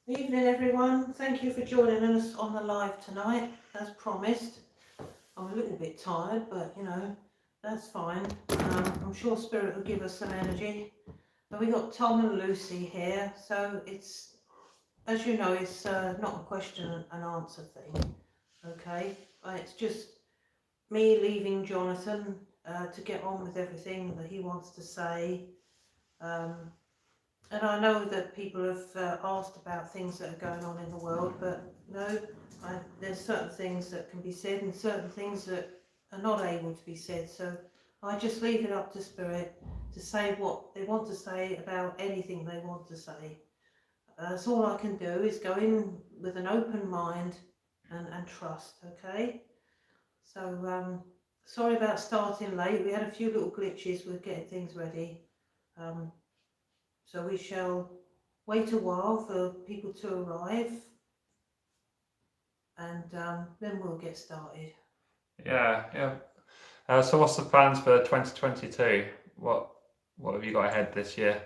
Evening everyone, thank you for joining us on the live tonight, as promised. I'm a little bit tired, but you know, that's fine. I'm sure Spirit will give us some energy. But we got Tom and Lucy here, so it's, as you know, it's not a question and answer thing, okay? It's just me leaving Jonathan to get on with everything that he wants to say. And I know that people have asked about things that are going on in the world, but no, there's certain things that can be said and certain things that are not able to be said. So I just leave it up to Spirit to say what they want to say about anything they want to say. That's all I can do is go in with an open mind and trust, okay? So sorry about starting late. We had a few little glitches with getting things ready. So we shall wait a while for people to arrive and then we'll get started. Yeah. So what's the plans for 2022? What have you got ahead this year?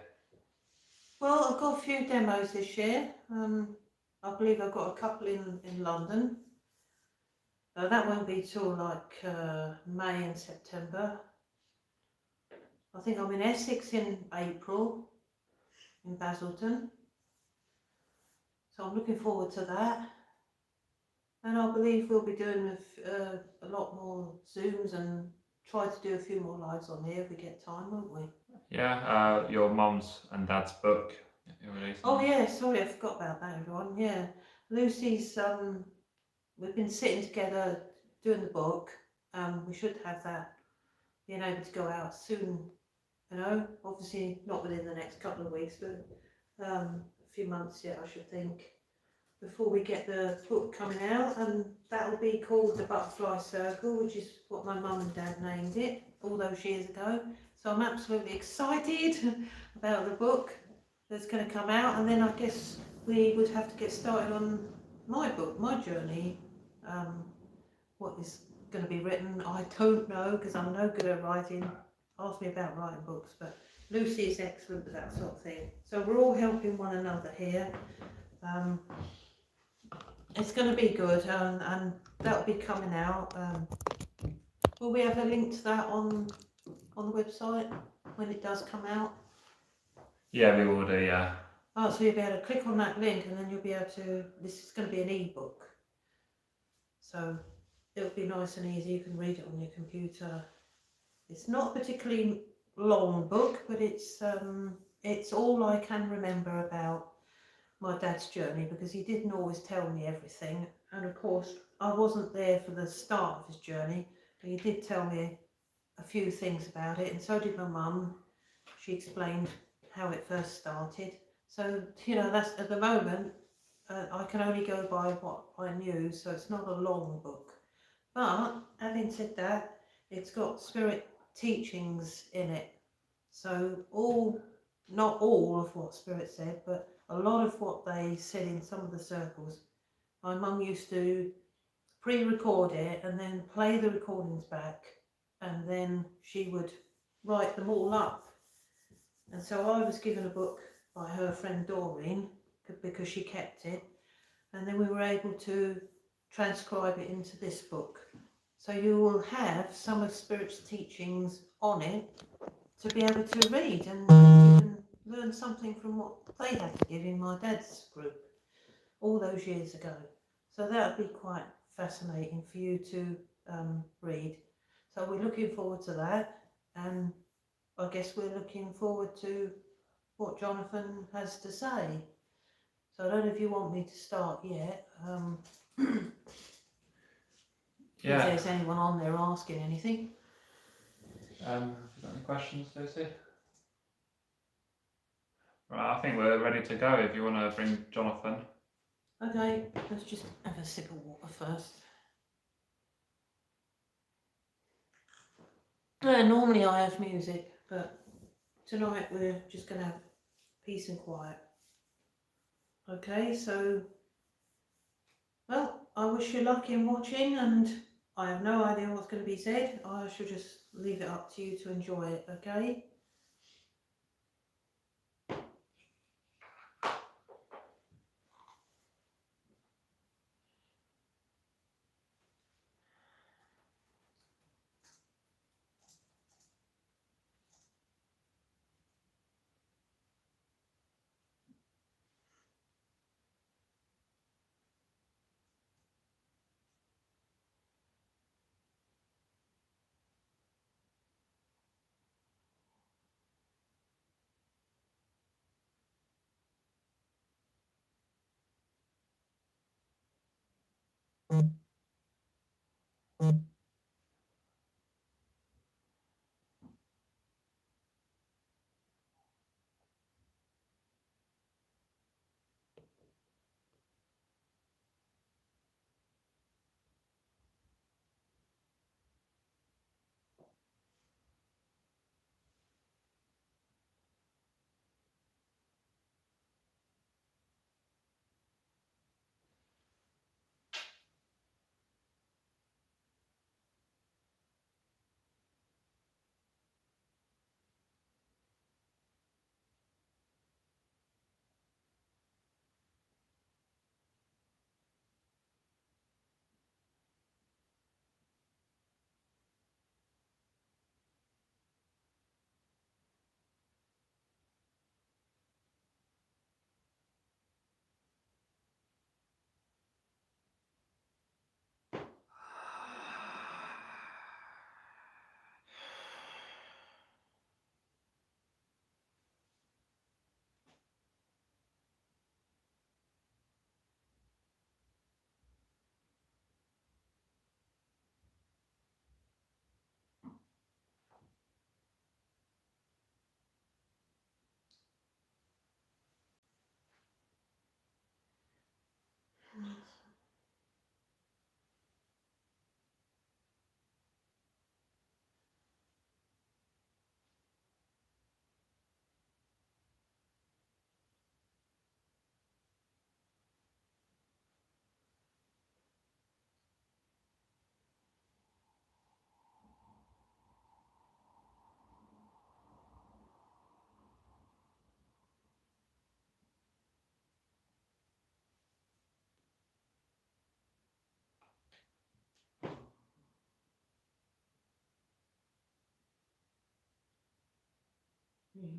Well, I've got a few demos this year. I believe I've got a couple in London. That won't be till like May and September. I think I'm in Essex in April, in Basildon. So I'm looking forward to that. And I believe we'll be doing a lot more Zooms and try to do a few more lives on here if we get time, won't we? Yeah, your mum's and dad's book you're releasing. Oh yeah, sorry, I forgot about that, everyone. Yeah, Lucy's, we've been sitting together doing the book. We should have that being able to go out soon, you know, obviously not within the next couple of weeks, but a few months yet, I should think, before we get the book coming out, and that will be called The Butterfly Circle, which is what my mum and dad named it all those years ago. So I'm absolutely excited about the book that's going to come out, and then I guess we would have to get started on my book, my journey. What is going to be written, I don't know, because I'm no good at writing. Ask me about writing books, but Lucy is excellent with that sort of thing. So we're all helping one another here. It's going to be good, and that'll be coming out. Will we have a link to that on the website when it does come out? Yeah, we will do, yeah. Oh, so you'll be able to click on that link and then you'll be able to, this is going to be an ebook. So it'll be nice and easy, you can read it on your computer. It's not a particularly long book, but it's all I can remember about my dad's journey, because he didn't always tell me everything, and of course I wasn't there for the start of his journey, but he did tell me a few things about it, and so did my mum. She explained how it first started. So you know, that's at the moment I can only go by what I knew, so it's not a long book. But having said that, it's got Spirit teachings in it, so not all of what Spirit said, but a lot of what they said in some of the circles. My mum used to pre-record it and then play the recordings back, and then she would write them all up. And so I was given a book by her friend Doreen, because she kept it, and then we were able to transcribe it into this book. So you will have some of Spirit's teachings on it to be able to read, and you can learn something from what they had to give in my dad's group all those years ago. So that would be quite fascinating for you to read. So we're looking forward to that, and I guess we're looking forward to what Jonathan has to say. So I don't know if you want me to start yet. Yeah. If there's anyone on there asking anything. Have you got any questions, Lucy? Right, I think we're ready to go if you want to bring Jonathan. Okay, let's just have a sip of water first. Normally I have music, but tonight we're just going to have peace and quiet. Okay, so, well, I wish you luck in watching, and I have no idea what's going to be said. I shall just leave it up to you to enjoy it, okay? Hello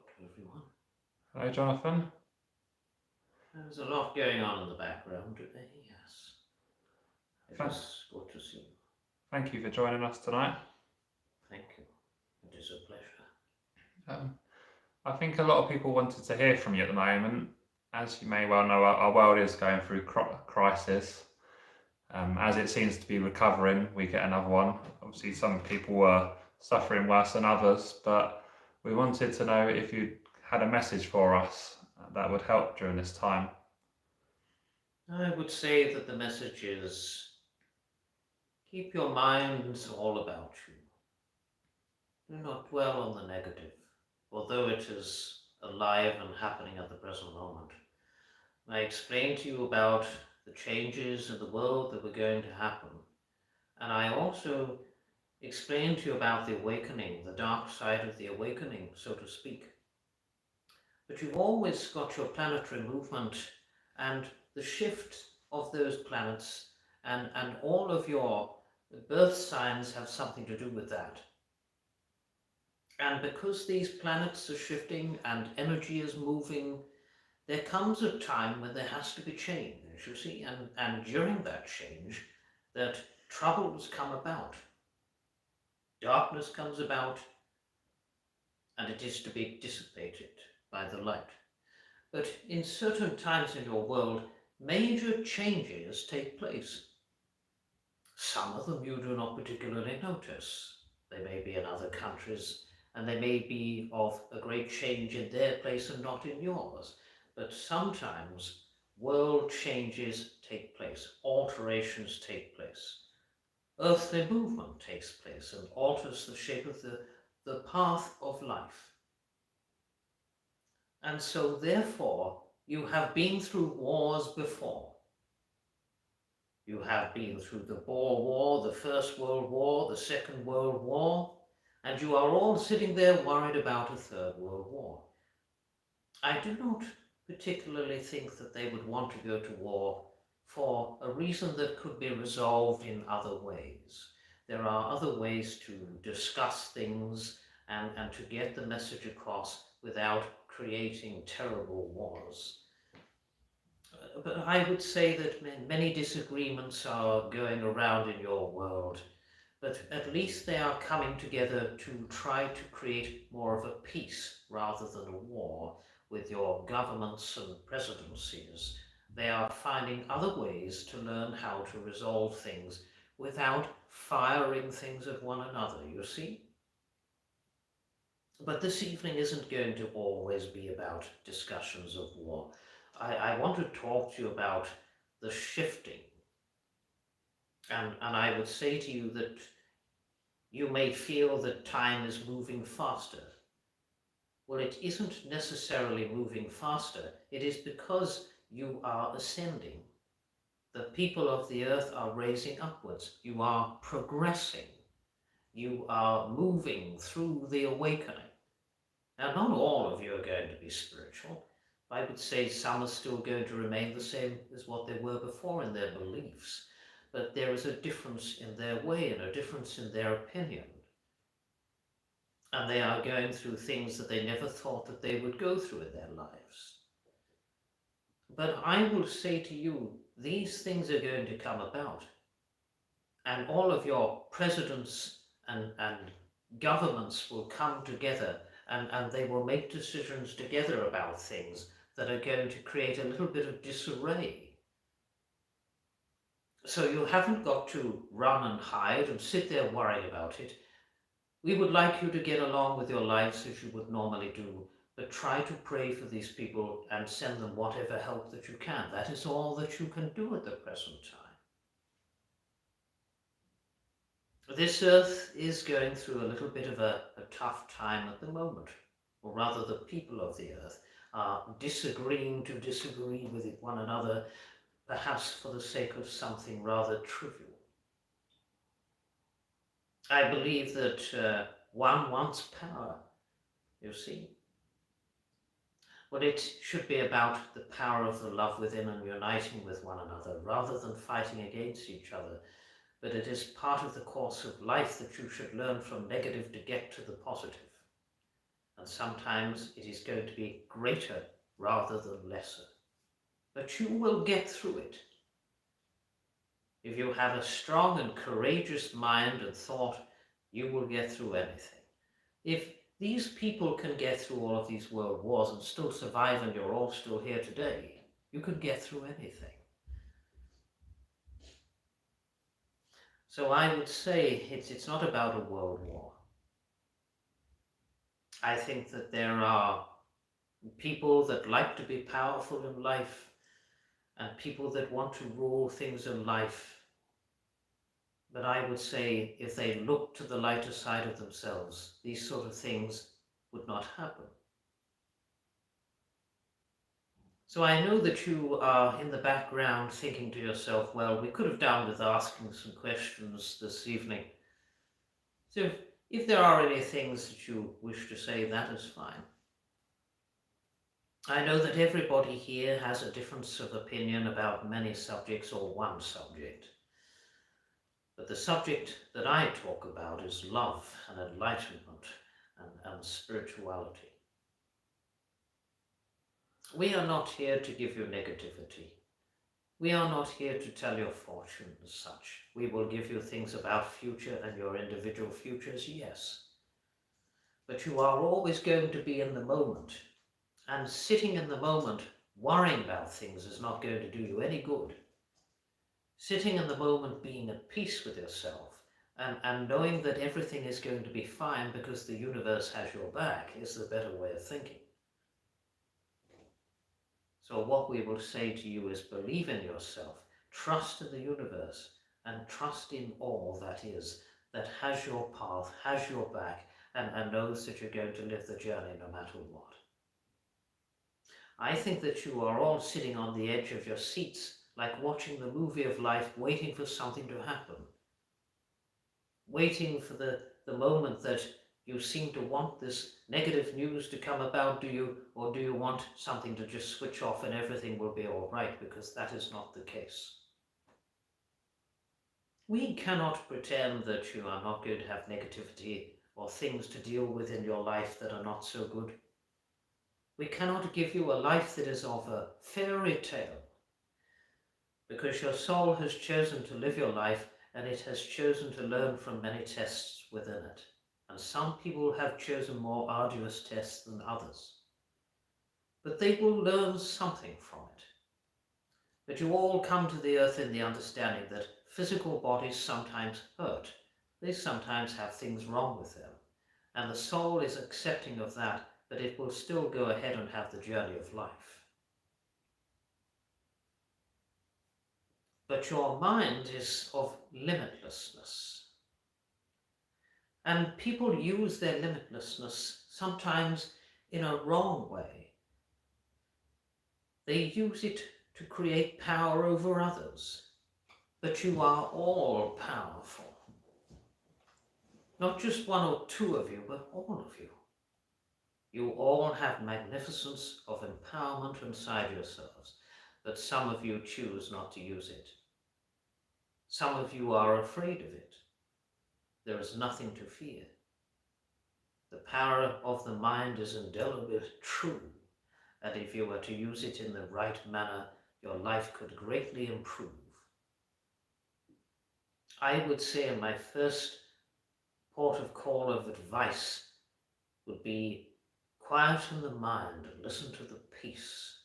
to everyone. Hello, Jonathan. There's a lot going on in the background today, yes. It is good to see you. Thank you for joining us tonight. Thank you. It is a pleasure. I think a lot of people wanted to hear from you at the moment. As you may well know, our world is going through crisis. As it seems to be recovering, we get another one. Obviously, some people were suffering worse than others, but we wanted to know if you had a message for us that would help during this time. I would say that the message is keep your minds all about you. Do not dwell on the negative, although it is alive and happening at the present moment. I explained to you about the changes in the world that were going to happen, and I also explained to you about the awakening, the dark side of the awakening, so to speak. But you've always got your planetary movement and the shift of those planets, and all of your birth signs have something to do with that. And because these planets are shifting and energy is moving, there comes a time when there has to be change, you see, and during that change, that troubles come about. Darkness comes about, and it is to be dissipated by the light. But in certain times in your world, major changes take place. Some of them you do not particularly notice. They may be in other countries, and they may be of a great change in their place and not in yours. But sometimes world changes take place, alterations take place. Earthly movement takes place and alters the shape of the path of life. And so therefore, you have been through wars before. You have been through the Boer War, the First World War, the Second World War, and you are all sitting there worried about a Third World War. I do not particularly think that they would want to go to war for a reason that could be resolved in other ways. There are other ways to discuss things and to get the message across without creating terrible wars. But I would say that many disagreements are going around in your world, but at least they are coming together to try to create more of a peace rather than a war with your governments and presidencies. They are finding other ways to learn how to resolve things without firing things at one another, you see? But this evening isn't going to always be about discussions of war. I want to talk to you about the shifting. And I would say to you that you may feel that time is moving faster. Well, it isn't necessarily moving faster. It is because you are ascending. The people of the earth are raising upwards. You are progressing. You are moving through the awakening. Now, not all of you are going to be spiritual. I would say some are still going to remain the same as what they were before in their beliefs, but there is a difference in their way and a difference in their opinion. And they are going through things that they never thought that they would go through in their lives. But I will say to you, these things are going to come about. And all of your presidents and governments will come together and they will make decisions together about things that are going to create a little bit of disarray. So you haven't got to run and hide and sit there worrying about it. We would like you to get along with your lives as you would normally do, but try to pray for these people and send them whatever help that you can. That is all that you can do at the present time. This earth is going through a little bit of a tough time at the moment, or rather the people of the earth are disagreeing to disagree with one another, perhaps for the sake of something rather trivial. I believe that one wants power, you see, Well, it should be about the power of the love within and uniting with one another rather than fighting against each other. But it is part of the course of life that you should learn from negative to get to the positive. And sometimes it is going to be greater rather than lesser. But you will get through it. If you have a strong and courageous mind and thought, you will get through anything. If these people can get through all of these world wars and still survive, and you're all still here today, you can get through anything. So I would say it's not about a world war. I think that there are people that like to be powerful in life and people that want to rule things in life. But I would say if they look to the lighter side of themselves, these sort of things would not happen. So I know that you are in the background thinking to yourself, well, we could have done with asking some questions this evening. So if there are any things that you wish to say, that is fine. I know that everybody here has a difference of opinion about many subjects or one subject. But the subject that I talk about is love and enlightenment and spirituality. We are not here to give you negativity. We are not here to tell your fortune as such. We will give you things about future and your individual futures, yes. But you are always going to be in the moment. And sitting in the moment, worrying about things is not going to do you any good. Sitting in the moment, being at peace with yourself, and knowing that everything is going to be fine because the universe has your back is the better way of thinking. So what we will say to you is believe in yourself, trust in the universe, and trust in all that is, that has your path, has your back, and knows that you're going to live the journey no matter what. I think that you are all sitting on the edge of your seats, like watching the movie of life, waiting for something to happen. Waiting for the moment that you seem to want this negative news to come about, or do you want something to just switch off and everything will be all right? Because that is not the case. We cannot pretend that you are not going to have negativity or things to deal with in your life that are not so good. We cannot give you a life that is of a fairy tale, because your soul has chosen to live your life and it has chosen to learn from many tests within it. And some people have chosen more arduous tests than others. But they will learn something from it. But you all come to the earth in the understanding that physical bodies sometimes hurt. They sometimes have things wrong with them. And the soul is accepting of that, but it will still go ahead and have the journey of life. But your mind is of limitlessness. And people use their limitlessness sometimes in a wrong way. They use it to create power over others. But you are all powerful. Not just one or two of you, but all of you. You all have magnificence of empowerment inside yourselves, but some of you choose not to use it. Some of you are afraid of it. There is nothing to fear. The power of the mind is indelibly true, and if you were to use it in the right manner, your life could greatly improve. I would say my first port of call of advice would be quieten the mind and listen to the peace.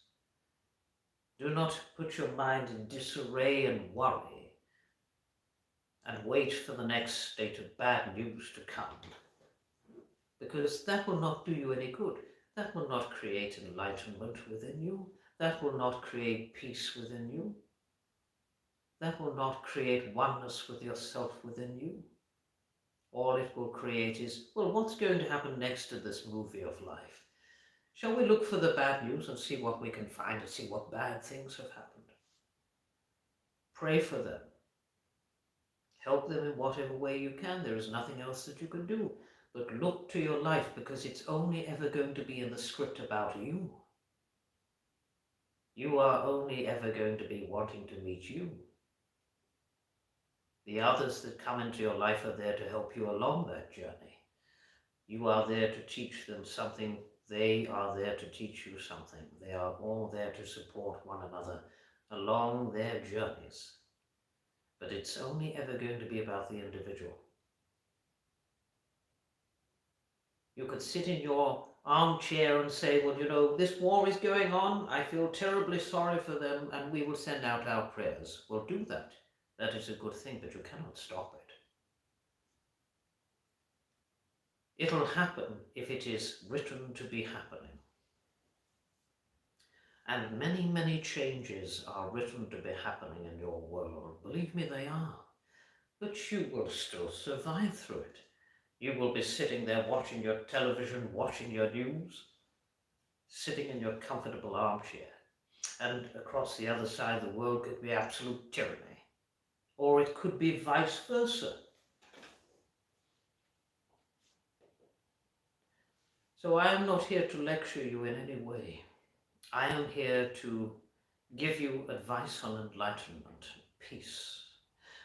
Do not put your mind in disarray and worry and wait for the next state of bad news to come, because that will not do you any good. That will not create enlightenment within you. That will not create peace within you. That will not create oneness with yourself within you. All it will create is, well, what's going to happen next to this movie of life? Shall we look for the bad news and see what we can find and see what bad things have happened? Pray for them. Help them in whatever way you can. There is nothing else that you can do. But look to your life, because it's only ever going to be in the script about you. You are only ever going to be wanting to meet you. The others that come into your life are there to help you along that journey. You are there to teach them something. They are there to teach you something. They are all there to support one another along their journeys. But it's only ever going to be about the individual. You could sit in your armchair and say, well, you know, this war is going on. I feel terribly sorry for them, and we will send out our prayers. Well, do that. That is a good thing, but you cannot stop it. It'll happen if it is written to be happening. And many, many changes are written to be happening in your world. Believe me, they are. But you will still survive through it. You will be sitting there watching your television, watching your news, sitting in your comfortable armchair. And across the other side of the world could be absolute tyranny. Or it could be vice versa. So I am not here to lecture you in any way. I am here to give you advice on enlightenment, peace,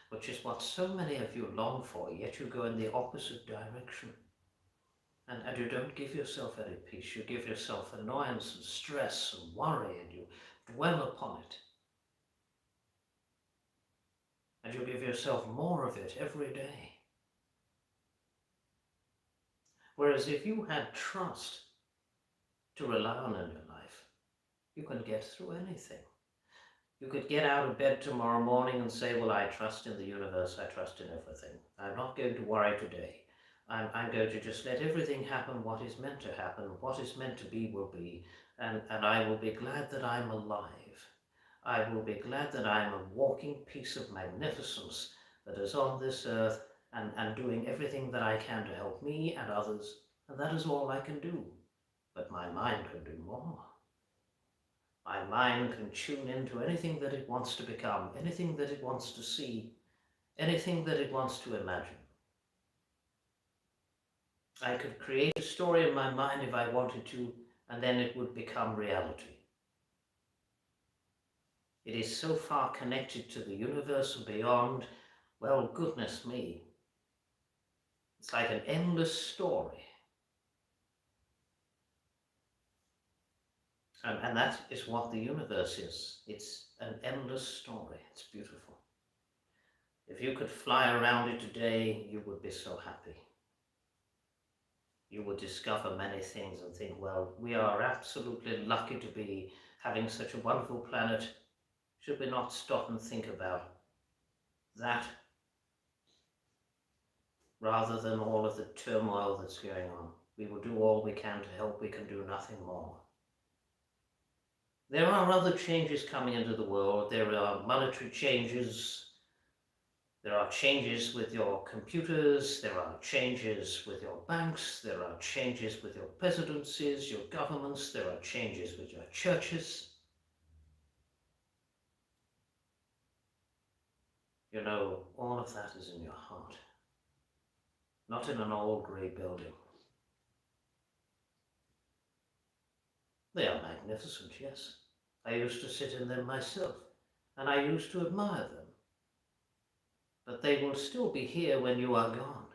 which is what so many of you long for, yet you go in the opposite direction. And you don't give yourself any peace. You give yourself annoyance and stress and worry, and you dwell upon it. And you give yourself more of it every day. Whereas if you had trust to rely on in your life, you can get through anything. You could get out of bed tomorrow morning and say, well, I trust in the universe, I trust in everything. I'm not going to worry today. I'm going to just let everything happen what is meant to happen. What is meant to be will be. And I will be glad that I'm alive. I will be glad that I am a walking piece of magnificence that is on this earth and doing everything that I can to help me and others. And that is all I can do. But my mind can do more. My mind can tune into anything that it wants to become, anything that it wants to see, anything that it wants to imagine. I could create a story in my mind if I wanted to, and then it would become reality. It is so far connected to the universe and beyond, well, goodness me. It's like an endless story. And that is what the universe is. It's an endless story. It's beautiful. If you could fly around it today, you would be so happy. You would discover many things and think, well, we are absolutely lucky to be having such a wonderful planet. Should we not stop and think about that rather than all of the turmoil that's going on? We will do all we can to help. We can do nothing more. There are other changes coming into the world. There are monetary changes. There are changes with your computers. There are changes with your banks. There are changes with your presidencies, your governments. There are changes with your churches. You know, all of that is in your heart, not in an old grey building. They are magnificent, yes. I used to sit in them myself, and I used to admire them. But they will still be here when you are gone.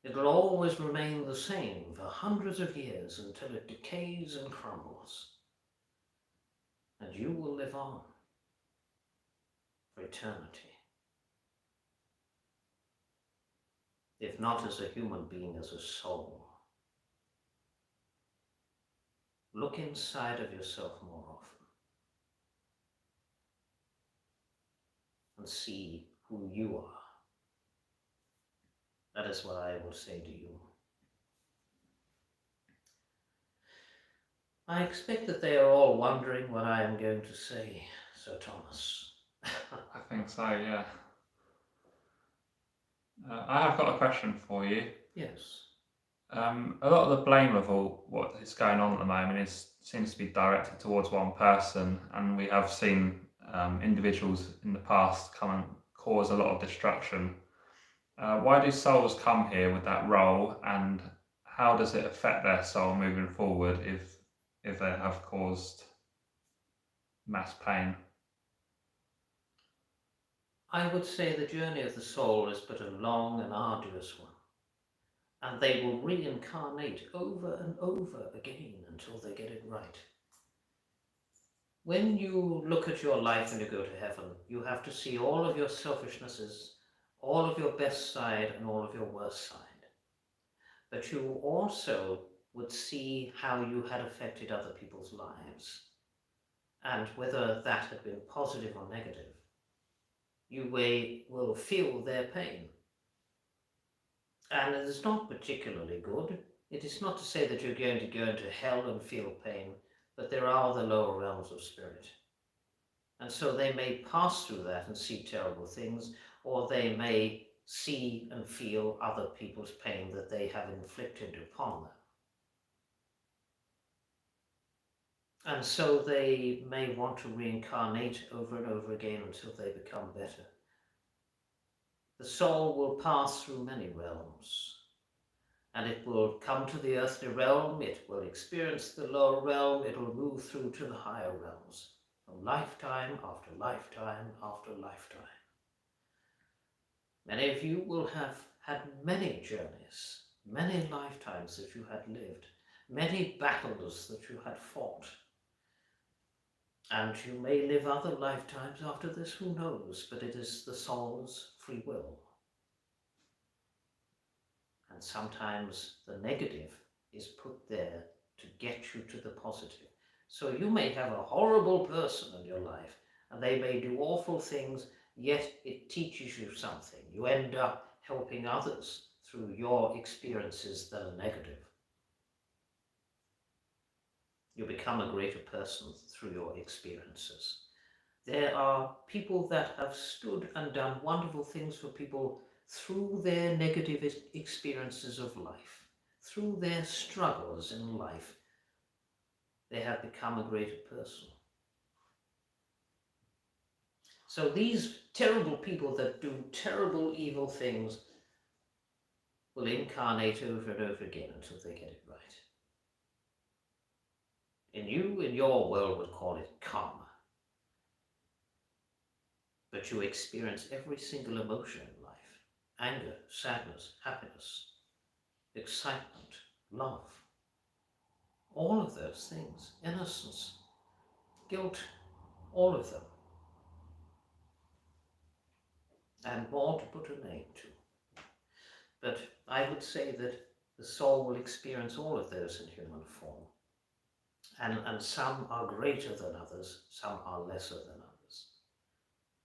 It will always remain the same for hundreds of years until it decays and crumbles. And you will live on for eternity. If not as a human being, as a soul. Look inside of yourself more often and see who you are. That is what I will say to you. I expect that they are all wondering what I am going to say, Sir Thomas. I think so, yeah. I have got a question for you. Yes. A lot of the blame of all what is going on at the moment seems to be directed towards one person, and we have seen individuals in the past come and cause a lot of destruction. Why do souls come here with that role, and how does it affect their soul moving forward if if they have caused mass pain? I would say the journey of the soul is but a long and arduous one, and they will reincarnate over and over again until they get it right. When you look at your life and you go to heaven, you have to see all of your selfishnesses, all of your best side and all of your worst side. But you also would see how you had affected other people's lives, and whether that had been positive or negative. You will feel their pain. And it is not particularly good. It is not to say that you're going to go into hell and feel pain, but there are the lower realms of spirit. And so they may pass through that and see terrible things, or they may see and feel other people's pain that they have inflicted upon them. And so they may want to reincarnate over and over again until they become better. The soul will pass through many realms, and it will come to the earthly realm, it will experience the lower realm, it will move through to the higher realms, from lifetime after lifetime after lifetime. Many of you will have had many journeys, many lifetimes that you had lived, many battles that you had fought. And you may live other lifetimes after this, who knows, but it is the soul's free will. And sometimes the negative is put there to get you to the positive. So you may have a horrible person in your life, and they may do awful things, yet it teaches you something. You end up helping others through your experiences that are negative. You become a greater person through your experiences. There are people that have stood and done wonderful things for people through their negative experiences of life, through their struggles in life. They have become a greater person. So these terrible people that do terrible evil things will incarnate over and over again until they get it right. And you, in your world, would call it karma. But you experience every single emotion in life. Anger, sadness, happiness, excitement, love. All of those things. Innocence, guilt, all of them. And more to put a name to. But I would say that the soul will experience all of those in human form. And some are greater than others, some are lesser than others.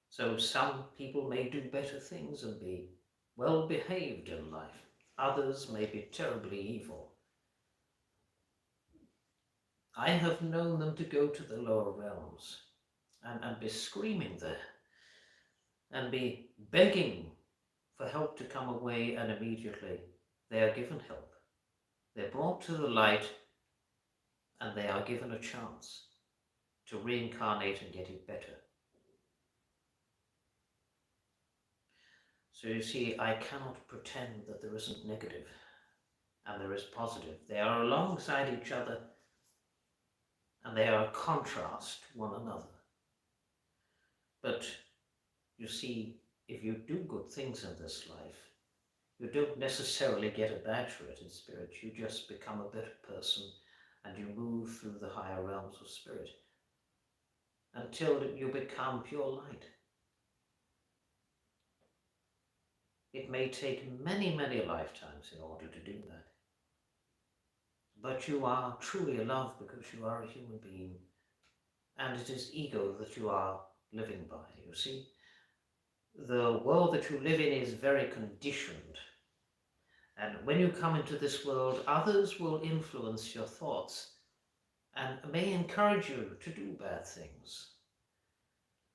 So some people may do better things and be well behaved in life. Others may be terribly evil. I have known them to go to the lower realms and be screaming there and be begging for help to come away, and immediately they are given help. They're brought to the light and they are given a chance to reincarnate and get it better. So you see, I cannot pretend that there isn't negative and there is positive. They are alongside each other and they are a contrast to one another. But you see, if you do good things in this life, you don't necessarily get a badge for it in spirit. You just become a better person and you move through the higher realms of spirit until you become pure light. It may take many, many lifetimes in order to do that. But you are truly loved because you are a human being, and it is ego that you are living by, you see. The world that you live in is very conditioned. And when you come into this world, others will influence your thoughts and may encourage you to do bad things.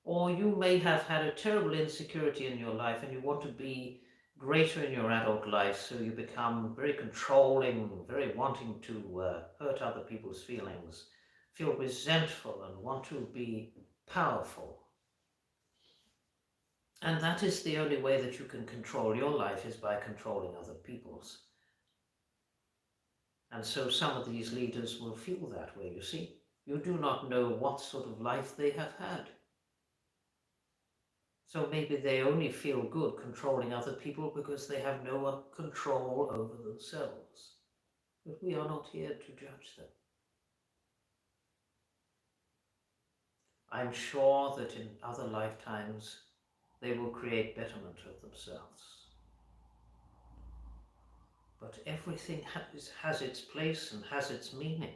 Or you may have had a terrible insecurity in your life and you want to be greater in your adult life, so you become very controlling, very wanting to hurt other people's feelings, feel resentful and want to be powerful. And that is the only way that you can control your life, is by controlling other people's. And so some of these leaders will feel that way, you see. You do not know what sort of life they have had. So maybe they only feel good controlling other people because they have no control over themselves. But we are not here to judge them. I'm sure that in other lifetimes they will create betterment of themselves. But everything has its place and has its meaning.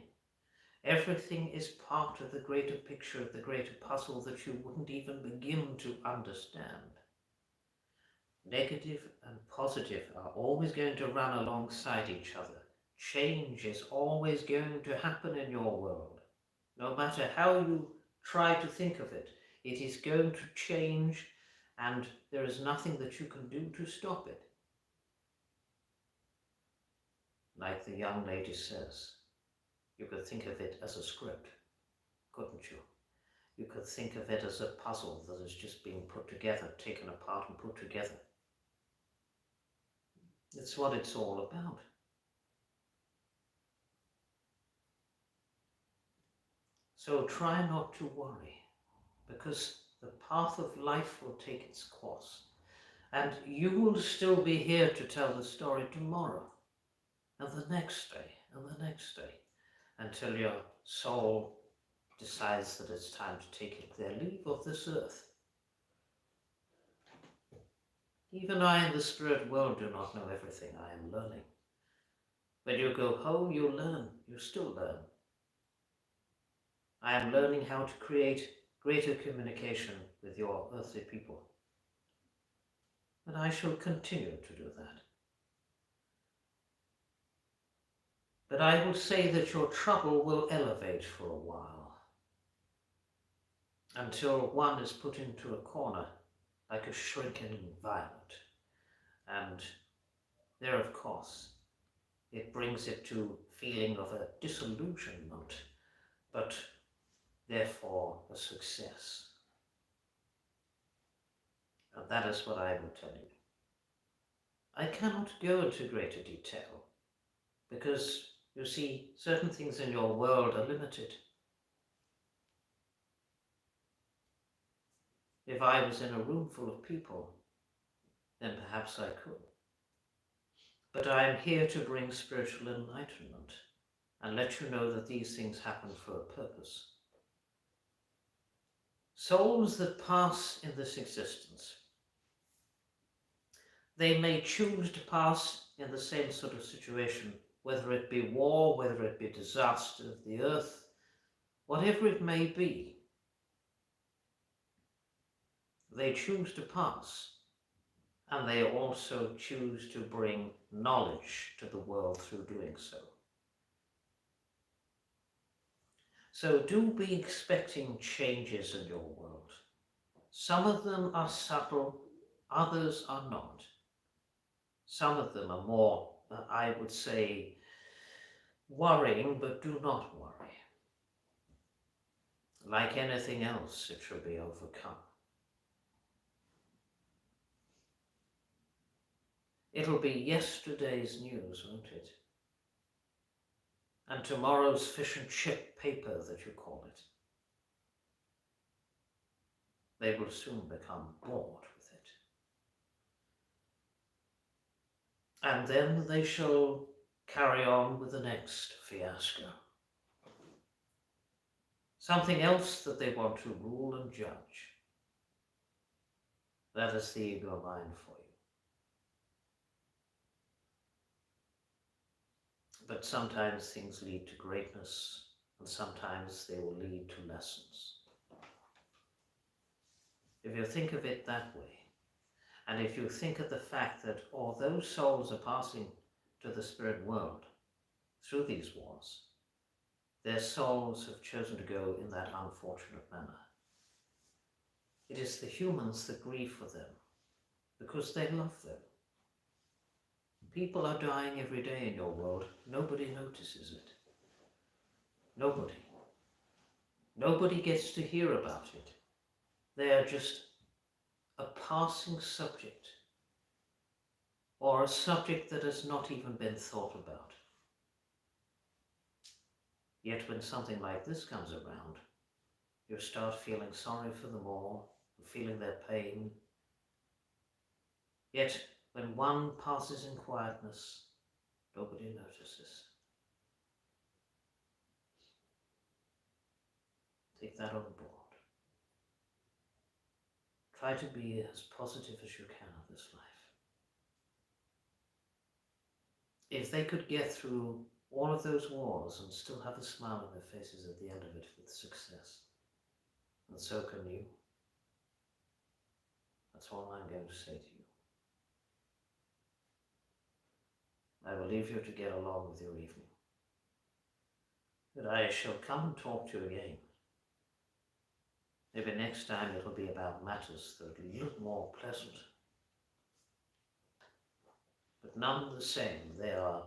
Everything is part of the greater picture, of the greater puzzle that you wouldn't even begin to understand. Negative and positive are always going to run alongside each other. Change is always going to happen in your world. No matter how you try to think of it, it is going to change, and there is nothing that you can do to stop it. Like the young lady says, you could think of it as a script, couldn't you? You could think of it as a puzzle that is just being put together, taken apart and put together. It's what it's all about. So try not to worry, because the path of life will take its course, and you will still be here to tell the story tomorrow, and the next day, and the next day, until your soul decides that it's time to take their leave of this earth. Even I in the spirit world do not know everything. I am learning. When you go home, you learn. You still learn. I am learning how to create greater communication with your earthly people. And I shall continue to do that. But I will say that your trouble will elevate for a while, until one is put into a corner like a shrinking violet. And there, of course, it brings it to feeling of a disillusionment, but therefore a success. And that is what I will tell you. I cannot go into greater detail, because, you see, certain things in your world are limited. If I was in a room full of people, then perhaps I could. But I am here to bring spiritual enlightenment and let you know that these things happen for a purpose. Souls that pass in this existence, they may choose to pass in the same sort of situation, whether it be war, whether it be disaster of the earth, whatever it may be. They choose to pass, and they also choose to bring knowledge to the world through doing so. So do be expecting changes in your world. Some of them are subtle, others are not. Some of them are more, I would say, worrying, but do not worry. Like anything else, it shall be overcome. It'll be yesterday's news, won't it? And tomorrow's fish and chip paper, that you call it. They will soon become bored with it. And then they shall carry on with the next fiasco. Something else that they want to rule and judge. That is the ego mind for you. But sometimes things lead to greatness, and sometimes they will lead to lessons. If you think of it that way, and if you think of the fact that although souls are passing to the spirit world through these wars, their souls have chosen to go in that unfortunate manner. It is the humans that grieve for them, because they love them. People are dying every day in your world. Nobody notices it. Nobody. Nobody gets to hear about it. They are just a passing subject, or a subject that has not even been thought about. Yet when something like this comes around, you start feeling sorry for them all, and feeling their pain. Yet when one passes in quietness, nobody notices. Take that on board. Try to be as positive as you can in this life. If they could get through all of those wars and still have a smile on their faces at the end of it with success, and so can you. That's all I'm going to say to you. I will leave you to get along with your evening. But I shall come and talk to you again. Maybe next time it'll be about matters that are a little more pleasant. But none the same, they are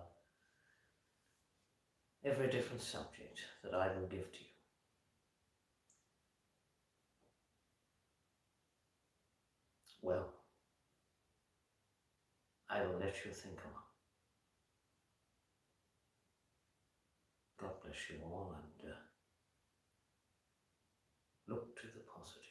every different subject that I will give to you. Well, I will let you think on. God bless you all, and look to the positive.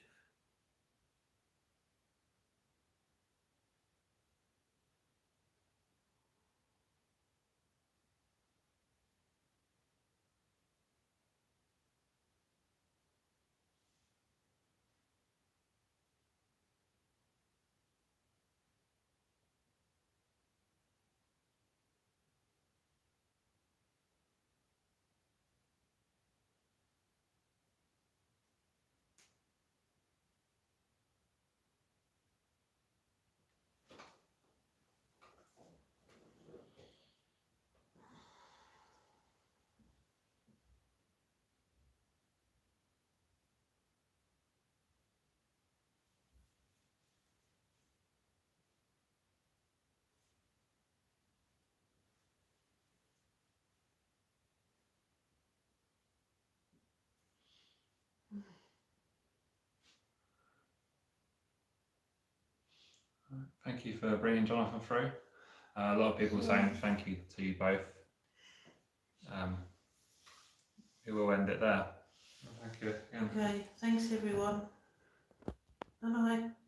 Thank you for bringing Jonathan through. A lot of people saying thank you to you both. We will end it there. Thank you again. Okay, thanks everyone. Bye-bye.